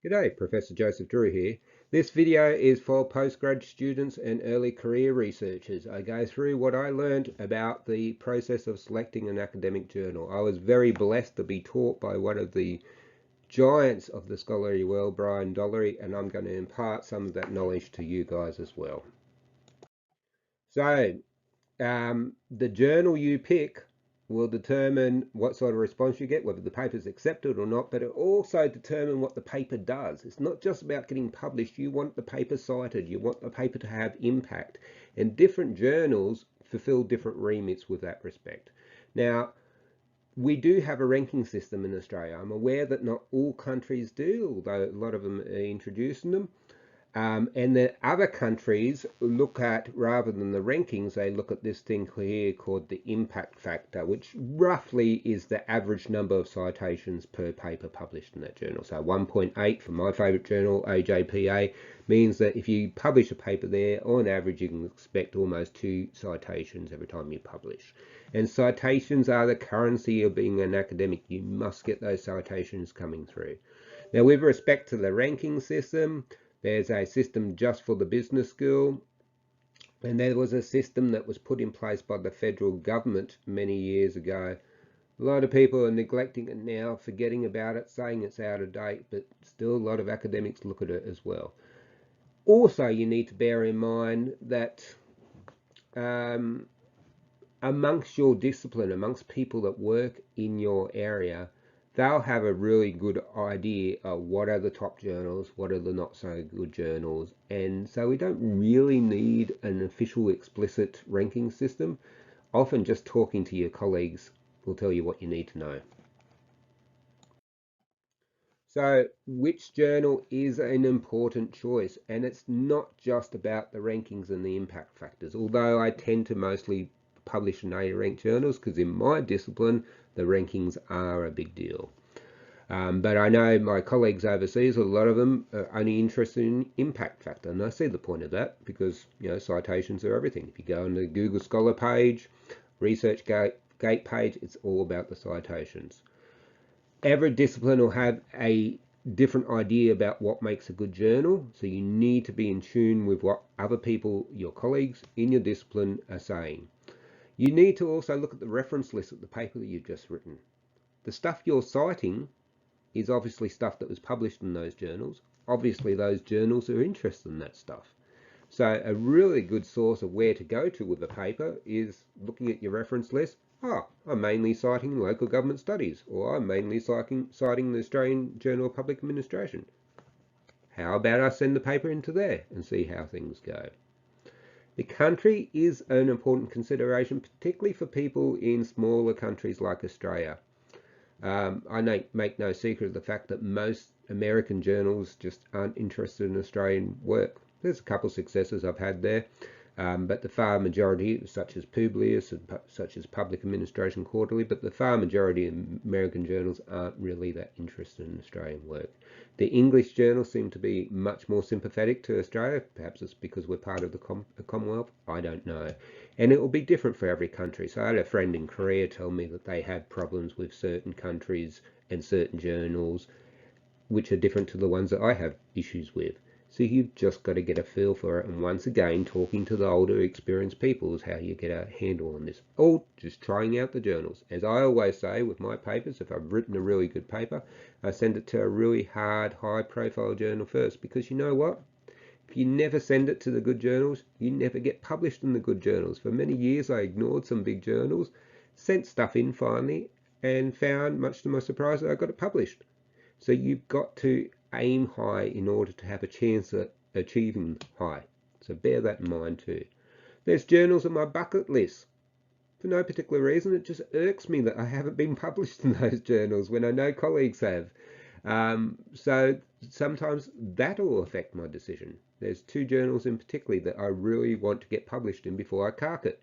G'day, Professor Joseph Drew here. This video is for postgrad students and early career researchers. I go through what I learned about the process of selecting an academic journal. I was very blessed to be taught by one of the giants of the scholarly world, Brian Dollery, and I'm going to impart some of that knowledge to you guys as well. So, the journal you pick will determine what sort of response you get, whether the paper is accepted or not, but it also determines what the paper does. It's not just about getting published. You want the paper cited. You want the paper to have impact. And different journals fulfill different remits with that respect. Now, we do have a ranking system in Australia. I'm aware that not all countries do, although a lot of them are introducing them. And the other countries look at, rather than the rankings, they look at this thing here called the impact factor, which roughly is the average number of citations per paper published in that journal. So 1.8 for my favorite journal, AJPA, means that if you publish a paper there, on average, you can expect almost 2 citations every time you publish. And citations are the currency of being an academic. You must get those citations coming through. Now, with respect to the ranking system, there's a system just for the business school, and there was a system that was put in place by the federal government many years ago. A lot of people are neglecting it now, forgetting about it, saying it's out of date, but still a lot of academics look at it as well. Also, you need to bear in mind that amongst your discipline, amongst people that work in your area, they'll have a really good idea of what are the top journals, what are the not so good journals. And so we don't really need an official explicit ranking system. Often just talking to your colleagues will tell you what you need to know. So which journal is an important choice? And it's not just about the rankings and the impact factors, although I tend to mostly publish in A-ranked journals because in my discipline, the rankings are a big deal. But I know my colleagues overseas, a lot of them are only interested in impact factor. And I see the point of that because, citations are everything. If you go on the Google Scholar page, ResearchGate page, it's all about the citations. Every discipline will have a different idea about what makes a good journal. So you need to be in tune with what other people, your colleagues in your discipline, are saying. You need to also look at the reference list of the paper that you've just written. The stuff you're citing is obviously stuff that was published in those journals. Obviously, those journals are interested in that stuff. So a really good source of where to go to with a paper is looking at your reference list. I'm mainly citing local government studies, or I'm mainly citing the Australian Journal of Public Administration. How about I send the paper into there and see how things go? The country is an important consideration, particularly for people in smaller countries like Australia. I make no secret of the fact that most American journals just aren't interested in Australian work. There's a couple of successes I've had there, but the far majority, such as Publius and such as Public Administration Quarterly, but the far majority of American journals aren't really that interested in Australian work. The English journals seem to be much more sympathetic to Australia. Perhaps it's because we're part of the Commonwealth. I don't know. And it will be different for every country. So I had a friend in Korea tell me that they have problems with certain countries and certain journals, which are different to the ones that I have issues with. So you've just got to get a feel for it. And once again, talking to the older, experienced people is how you get a handle on this. Or just trying out the journals. As I always say with my papers, if I've written a really good paper, I send it to a really hard, high-profile journal first. Because you know what? If you never send it to the good journals, you never get published in the good journals. For many years, I ignored some big journals, sent stuff in finally, and found, much to my surprise, that I got it published. So you've got to aim high in order to have a chance at achieving high. So bear that in mind too. There's journals on my bucket list. For no particular reason, it just irks me that I haven't been published in those journals when I know colleagues have. So sometimes that'll affect my decision. There's 2 journals in particular that I really want to get published in before I cark it.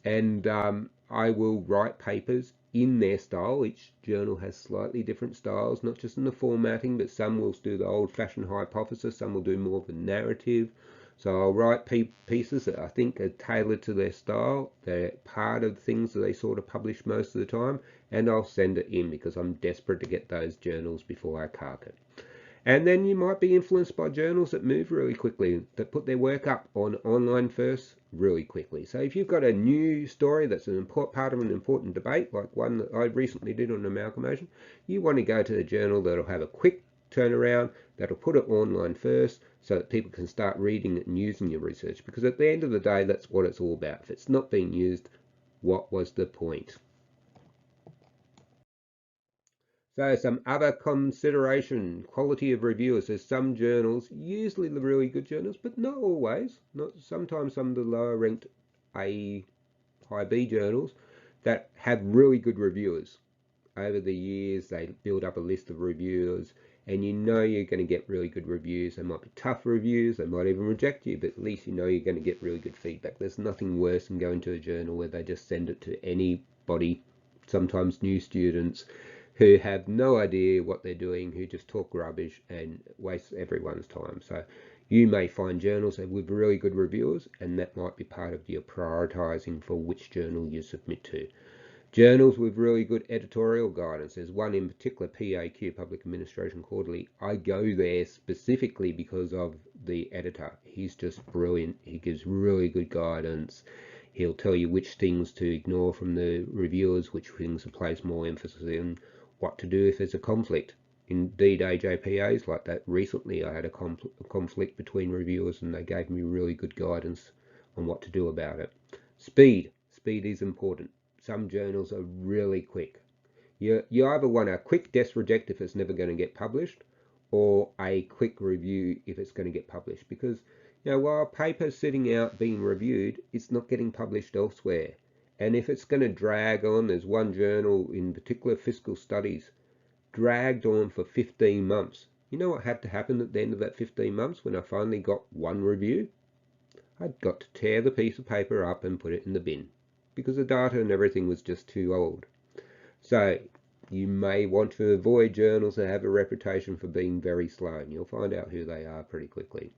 And I will write papers in their style. Each journal has slightly different styles, not just in the formatting, but some will do the old-fashioned hypothesis, some will do more of a narrative. So I'll write pieces that I think are tailored to their style. They're part of things that they sort of publish most of the time, and I'll send it in because I'm desperate to get those journals before I cark it. And then you might be influenced by journals that move really quickly, that put their work up on online first really quickly. So if you've got a new story that's an important part of an important debate, like one that I recently did on amalgamation, you want to go to a journal that'll have a quick turnaround, that'll put it online first so that people can start reading it and using your research. Because at the end of the day, that's what it's all about. If it's not being used, what was the point? So some other consideration, quality of reviewers. There's some journals, usually the really good journals, but not always. Not sometimes some of the lower ranked A, high B journals that have really good reviewers. Over the years, they build up a list of reviewers, and you know you're going to get really good reviews. They might be tough reviews, they might even reject you, but at least you know you're going to get really good feedback. There's nothing worse than going to a journal where they just send it to anybody, sometimes new students, who have no idea what they're doing, who just talk rubbish and waste everyone's time. So you may find journals with really good reviewers, and that might be part of your prioritizing for which journal you submit to. Journals with really good editorial guidance. There's one in particular, PAQ, Public Administration Quarterly. I go there specifically because of the editor. He's just brilliant. He gives really good guidance. He'll tell you which things to ignore from the reviewers, which things to place more emphasis in, what to do if there's a conflict. Indeed, AJPAs like that. Recently, I had a conflict between reviewers, and they gave me really good guidance on what to do about it. Speed. Speed is important. Some journals are really quick. You either want a quick desk reject if it's never going to get published, or a quick review if it's going to get published. Because while a paper's sitting out being reviewed, it's not getting published elsewhere. And if it's going to drag on, there's one journal in particular, Fiscal Studies, dragged on for 15 months. You know what had to happen at the end of that 15 months when I finally got one review? I'd got to tear the piece of paper up and put it in the bin because the data and everything was just too old. So you may want to avoid journals that have a reputation for being very slow, and you'll find out who they are pretty quickly.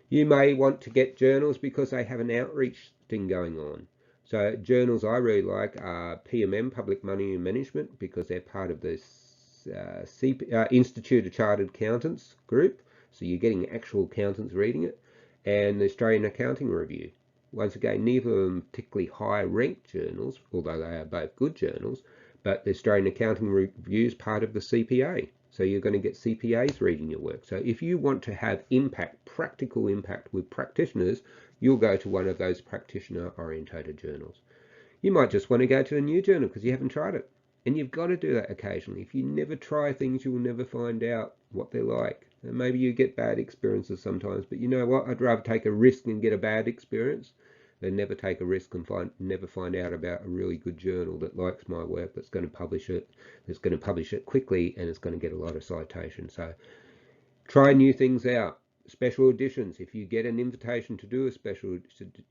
You may want to get journals because they have an outreach thing going on. So journals I really like are PMM, Public Money and Management, because they're part of this Institute of Chartered Accountants group. So you're getting actual accountants reading it. And the Australian Accounting Review. Once again, neither of them particularly high-ranked journals, although they are both good journals, but the Australian Accounting Review is part of the CPA. So you're going to get CPAs reading your work. So if you want to have impact, practical impact with practitioners, you'll go to one of those practitioner-orientated journals. You might just want to go to a new journal because you haven't tried it. And you've got to do that occasionally. If you never try things, you'll never find out what they're like. And maybe you get bad experiences sometimes, but you know what? I'd rather take a risk and get a bad experience than never take a risk and never find out about a really good journal that likes my work, that's going to publish it quickly, and it's going to get a lot of citations. So try new things out. Special editions. If you get an invitation to do a special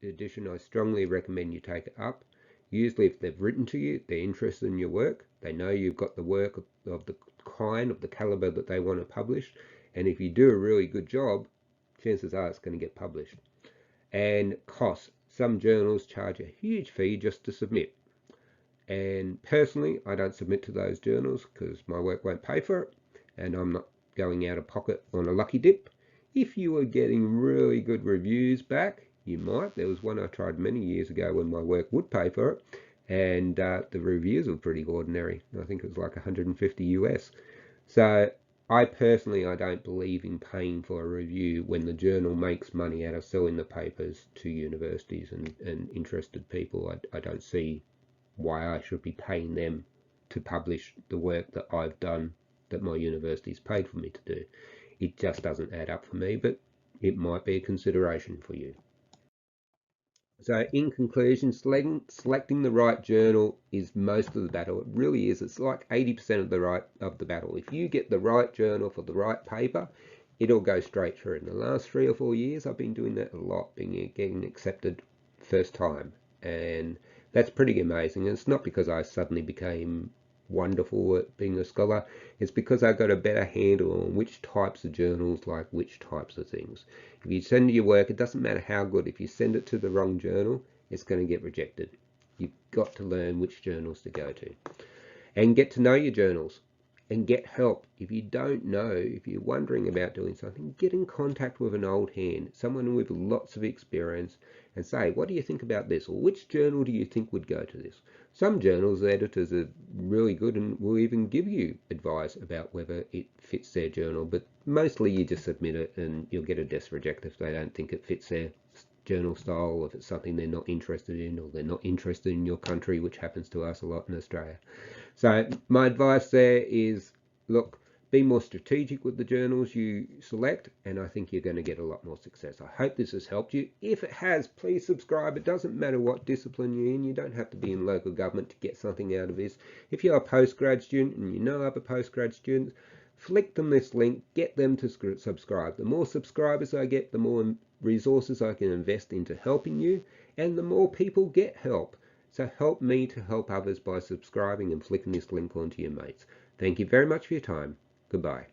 edition, I strongly recommend you take it up. Usually if they've written to you, they're interested in your work. They know you've got the work of the kind, of the caliber that they want to publish. And if you do a really good job, chances are it's going to get published. And costs. Some journals charge a huge fee just to submit. And personally, I don't submit to those journals because my work won't pay for it. And I'm not going out of pocket on a lucky dip. If you were getting really good reviews back, you might. There was one I tried many years ago when my work would pay for it, and the reviews were pretty ordinary. I think it was like 150 US. So I don't believe in paying for a review when the journal makes money out of selling the papers to universities and interested people. I don't see why I should be paying them to publish the work that I've done that my university's paid for me to do. It just doesn't add up for me, but it might be a consideration for you. So in conclusion, selecting the right journal is most of the battle. It really is. It's like 80% of the battle. If you get the right journal for the right paper, it'll go straight through. In the last 3 or 4 years, I've been doing that a lot, getting accepted first time. And that's pretty amazing. And it's not because I suddenly became wonderful at being a scholar. It's because I got a better handle on which types of journals like which types of things. If you send your work, it doesn't matter how good. If you send it to the wrong journal, it's going to get rejected. You've got to learn which journals to go to and get to know your journals. and get help. If you don't know, if you're wondering about doing something, get in contact with an old hand, someone with lots of experience, and say, what do you think about this? Or which journal do you think would go to this? Some journals, the editors are really good and will even give you advice about whether it fits their journal, but mostly you just submit it and you'll get a desk reject if they don't think it fits their journal style, or if it's something they're not interested in, or they're not interested in your country, which happens to us a lot in Australia. So my advice there is, look, be more strategic with the journals you select, and I think you're going to get a lot more success. I hope this has helped you. If it has, please subscribe. It doesn't matter what discipline you're in. You don't have to be in local government to get something out of this. If you're a postgrad student and you know other postgrad students, flick them this link, get them to subscribe. The more subscribers I get, the more resources I can invest into helping you, and the more people get help. So help me to help others by subscribing and flicking this link onto your mates. Thank you very much for your time. Goodbye.